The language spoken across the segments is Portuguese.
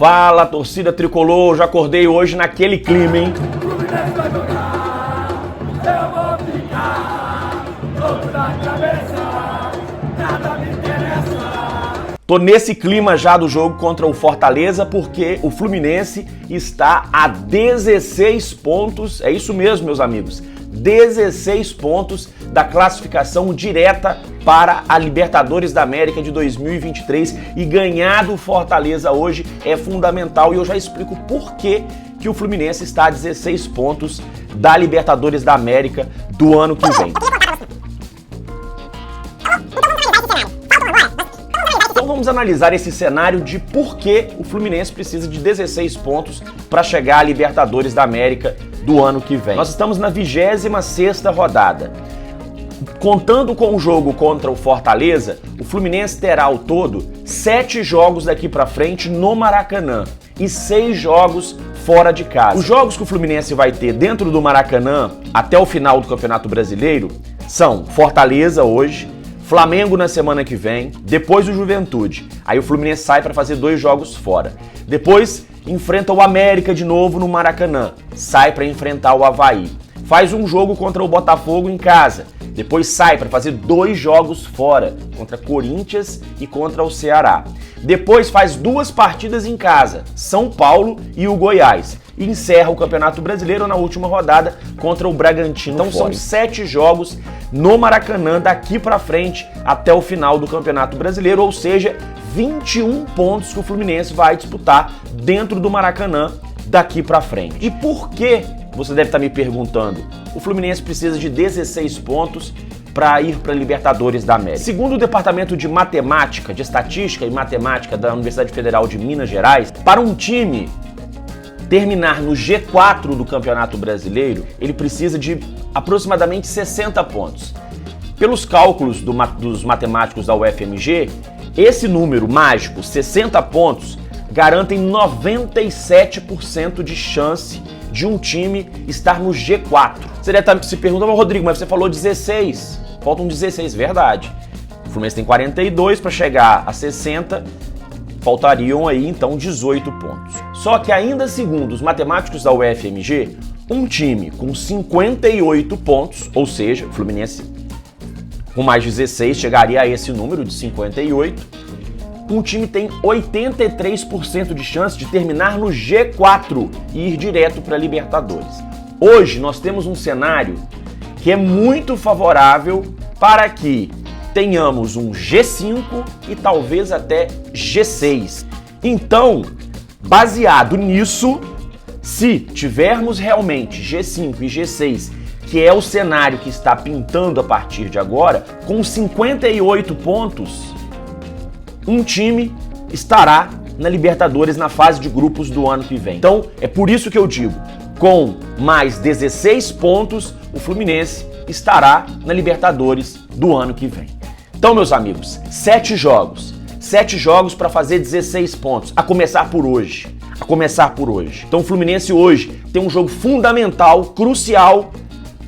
Fala, torcida tricolor, já acordei hoje naquele clima, hein? Tô nesse clima já do jogo contra o Fortaleza porque o Fluminense está a 16 pontos, é isso mesmo, meus amigos, 16 pontos da classificação direta para a Libertadores da América de 2023 e ganhar do Fortaleza hoje é fundamental e eu já explico por que o Fluminense está a 16 pontos da Libertadores da América do ano que vem. Então vamos analisar esse cenário de por que o Fluminense precisa de 16 pontos para chegar à Libertadores da América do ano que vem. Nós estamos na 26ª rodada. Contando com o jogo contra o Fortaleza, o Fluminense terá ao todo 7 jogos daqui para frente no Maracanã e 6 jogos fora de casa. Os jogos que o Fluminense vai ter dentro do Maracanã até o final do Campeonato Brasileiro são Fortaleza hoje, Flamengo na semana que vem, depois o Juventude. Aí o Fluminense sai para fazer 2 jogos fora. Depois enfrenta o América de novo no Maracanã, sai para enfrentar o Avaí. Faz um jogo contra o Botafogo em casa, depois sai para fazer 2 jogos fora, contra Corinthians e contra o Ceará. Depois faz 2 partidas em casa, São Paulo e o Goiás. E encerra o Campeonato Brasileiro na última rodada contra o Bragantino. Então são 7 jogos no Maracanã daqui para frente até o final do Campeonato Brasileiro, ou seja, 21 pontos que o Fluminense vai disputar dentro do Maracanã daqui para frente. E por que, você deve estar me perguntando, o Fluminense precisa de 16 pontos para ir para a Libertadores da América? Segundo o Departamento de Matemática, de Estatística e Matemática da Universidade Federal de Minas Gerais, para um time terminar no G4 do Campeonato Brasileiro, ele precisa de aproximadamente 60 pontos. Pelos cálculos dos matemáticos da UFMG, esse número mágico, 60 pontos, garantem 97% de chance de um time estar no G4. Você deve estar se perguntando, Rodrigo, mas você falou 16, faltam 16, verdade. O Fluminense tem 42 para chegar a 60, faltariam aí então 18 pontos. Só que ainda segundo os matemáticos da UFMG, um time com 58 pontos, ou seja, o Fluminense com mais 16 chegaria a esse número de 58, um time tem 83% de chance de terminar no G4 e ir direto para a Libertadores. Hoje nós temos um cenário que é muito favorável para que tenhamos um G5 e talvez até G6. Então, baseado nisso, se tivermos realmente G5 e G6, que é o cenário que está pintando a partir de agora, com 58 pontos, um time estará na Libertadores na fase de grupos do ano que vem. Então, é por isso que eu digo, com mais 16 pontos, o Fluminense estará na Libertadores do ano que vem. Então, meus amigos, 7 jogos. 7 jogos para fazer 16 pontos, a começar por hoje. Então, o Fluminense hoje tem um jogo fundamental, crucial,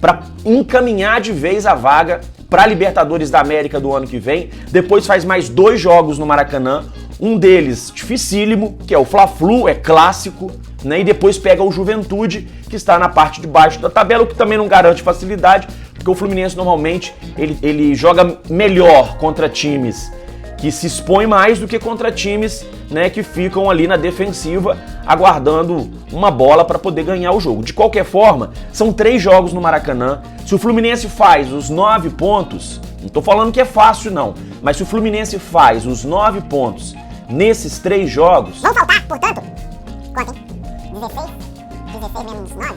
para encaminhar de vez a vaga para a Libertadores da América do ano que vem. Depois faz mais 2 jogos no Maracanã, um deles dificílimo, que é o Fla-Flu, é clássico, né? E depois pega o Juventude, que está na parte de baixo da tabela, o que também não garante facilidade, porque o Fluminense normalmente ele joga melhor contra times que se expõem mais do que contra times, né, que ficam ali na defensiva aguardando uma bola para poder ganhar o jogo. De qualquer forma, são 3 jogos no Maracanã. Se o Fluminense faz os 9 pontos, não estou falando que é fácil não, mas se o Fluminense faz os 9 pontos nesses 3 jogos... Vão faltar, portanto, contem, 16 menos 9...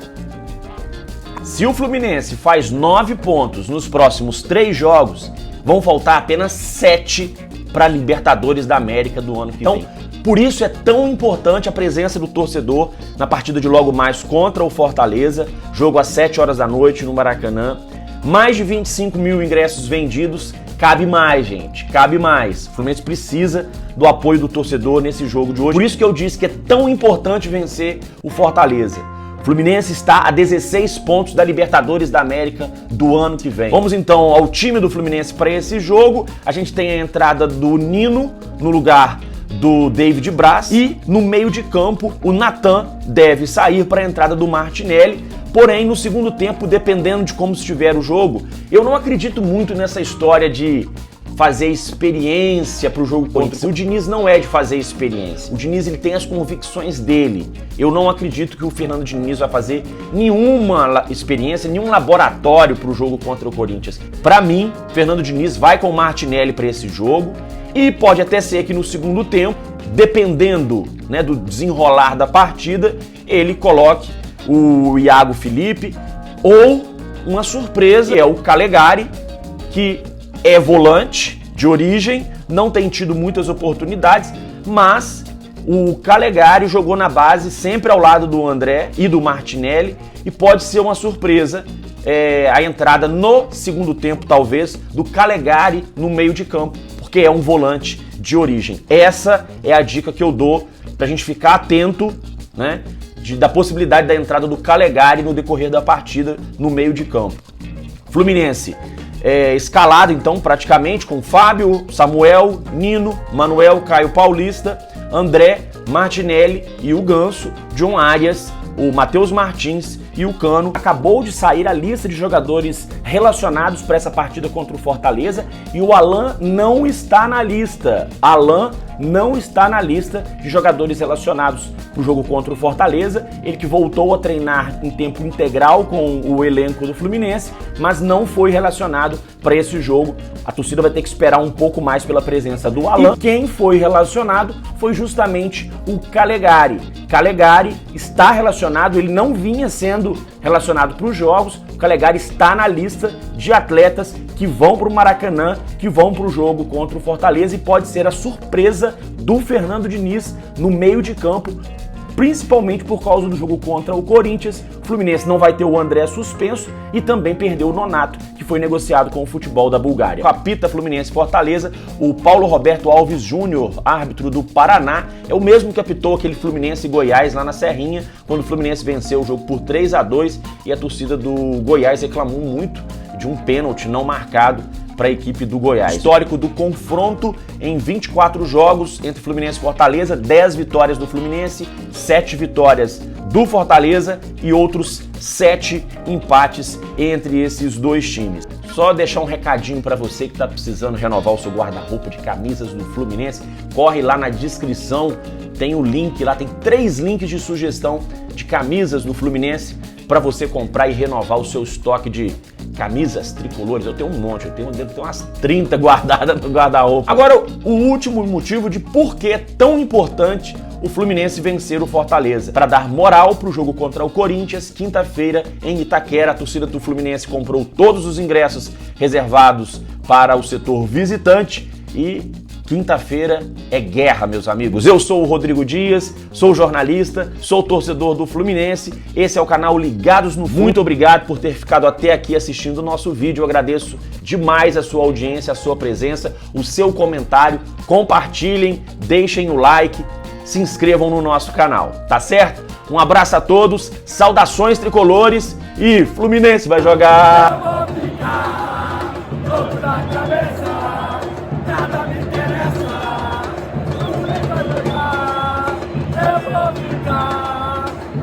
Se o Fluminense faz 9 pontos nos próximos 3 jogos, vão faltar apenas 7 para a Libertadores da América do ano que vem. Então, por isso é tão importante a presença do torcedor na partida de logo mais contra o Fortaleza, jogo às 7 horas da noite no Maracanã. Mais de 25 mil ingressos vendidos, cabe mais, gente, cabe mais. O Fluminense precisa do apoio do torcedor nesse jogo de hoje. Por isso que eu disse que é tão importante vencer o Fortaleza. O Fluminense está a 16 pontos da Libertadores da América do ano que vem. Vamos então ao time do Fluminense para esse jogo. A gente tem a entrada do Nino no lugar do David Braz e no meio de campo o Natan deve sair para a entrada do Martinelli. Porém, no segundo tempo, dependendo de como estiver o jogo, eu não acredito muito nessa história de fazer experiência para o jogo contra. O Diniz não é de fazer experiência. O Diniz ele tem as convicções dele. Eu não acredito que o Fernando Diniz vai fazer nenhuma experiência, nenhum laboratório para o jogo contra o Corinthians. Para mim, Fernando Diniz vai com o Martinelli para esse jogo e pode até ser que no segundo tempo, dependendo, né, do desenrolar da partida, ele coloque o Iago Felipe ou uma surpresa, que é o Calegari, que é volante de origem, não tem tido muitas oportunidades, mas o Calegari jogou na base sempre ao lado do André e do Martinelli e pode ser uma surpresa a entrada no segundo tempo, talvez, do Calegari no meio de campo, porque é um volante de origem. Essa é a dica que eu dou pra gente ficar atento, né, da possibilidade da entrada do Calegari no decorrer da partida no meio de campo. Fluminense escalado então praticamente com Fábio, Samuel, Nino, Manuel, Caio Paulista, André, Martinelli e o Ganso, John Arias, o Matheus Martins e o Cano. Acabou de sair a lista de jogadores relacionados para essa partida contra o Fortaleza e o Alan não está na lista. Alan não está na lista de jogadores relacionados para o jogo contra o Fortaleza. Ele que voltou a treinar em tempo integral com o elenco do Fluminense, mas não foi relacionado para esse jogo. A torcida vai ter que esperar um pouco mais pela presença do Alan. E quem foi relacionado foi justamente o Calegari. Calegari está relacionado, ele não vinha sendo relacionado para os jogos. O Calegari está na lista de atletas que vão para o Maracanã, que vão para o jogo contra o Fortaleza e pode ser a surpresa do Fernando Diniz no meio de campo, principalmente por causa do jogo contra o Corinthians. O Fluminense não vai ter o André suspenso e também perdeu o Nonato, que foi negociado com o futebol da Bulgária. Apita Fluminense Fortaleza, o Paulo Roberto Alves Júnior, árbitro do Paraná, é o mesmo que apitou aquele Fluminense e Goiás lá na Serrinha, quando o Fluminense venceu o jogo por 3-2 e a torcida do Goiás reclamou muito de um pênalti não marcado para a equipe do Goiás. Histórico do confronto em 24 jogos entre Fluminense e Fortaleza, 10 vitórias do Fluminense, 7 vitórias do Fortaleza e outros 7 empates entre esses dois times. Só deixar um recadinho para você que está precisando renovar o seu guarda-roupa de camisas do Fluminense, corre lá na descrição, tem o link lá, tem 3 links de sugestão de camisas do Fluminense para você comprar e renovar o seu estoque de camisas tricolores. Eu tenho um monte, devo ter umas 30 guardadas no guarda-roupa. Agora, o último motivo de por que é tão importante o Fluminense vencer o Fortaleza. Para dar moral para o jogo contra o Corinthians, quinta-feira em Itaquera, a torcida do Fluminense comprou todos os ingressos reservados para o setor visitante e quinta-feira é guerra, meus amigos. Eu sou o Rodrigo Dias, sou jornalista, sou torcedor do Fluminense. Esse é o canal Ligados no Flu. Muito obrigado por ter ficado até aqui assistindo o nosso vídeo. Eu agradeço demais a sua audiência, a sua presença, o seu comentário. Compartilhem, deixem o like, se inscrevam no nosso canal, tá certo? Um abraço a todos, saudações tricolores e Fluminense vai jogar!